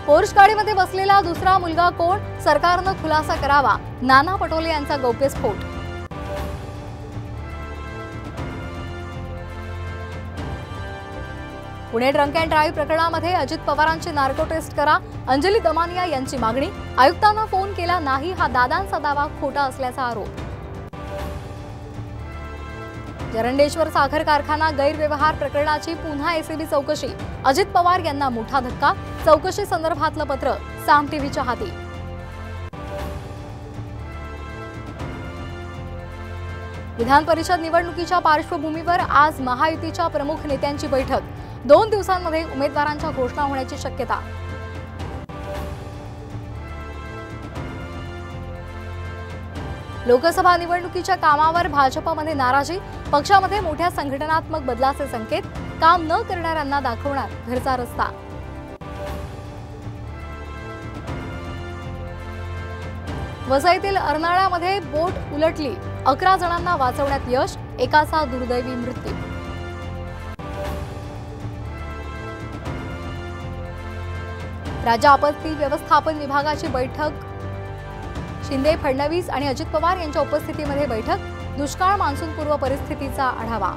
Porsche गाडीमध्ये बसलेला दुसरा मुलगा कोण? सरकारनं खुलासा करावा, नाना पटोले यांचा गौप्यस्फोट। पुणे ड्रंक अँड ड्राईव्ह प्रकरणामध्ये अजित पवारांची नार्को टेस्ट करा, अंजली दमानिया यांची मागणी। आयुक्तांना फोन केला नाही हा दादांचा दावा खोटा असल्याचा आरोप। जरंडेश्वर साखर कारखाना गैरव्यवहार प्रकरणाची पुन्हा एसीबी चौकशी, अजित पवार यांना मोठा धक्का, चौकशी संदर्भातलं पत्र साम टीव्हीच्या हाती। विधान परिषद निवडणुकीच्या पार्श्वभूमीवर आज महायुतीच्या प्रमुख नेत्यांची बैठक, 2 दिवसांमध्ये उमेदवारांच्या घोषणा होण्याची शक्यता। लोकसभा निवडणुकीच्या कामावर भाजपमध्ये नाराजी, पक्षामध्ये मोठ्या संघटनात्मक बदलाचे संकेत, काम न करणाऱ्यांना दाखवणार घरचा रस्ता। वसईतील अर्नाळ्यामध्ये बोट उलटली, 11 जणांना वाचवण्यात यश, एकाचा दुर्दैवी मृत्यू। राज्य आपत्ती व्यवस्थापन विभागाची बैठक, शिंदे, फडणवीस आणि अजित पवार यांच्या उपस्थितीमध्ये बैठक, दुष्काळ मान्सूनपूर्व परिस्थितीचा आढावा।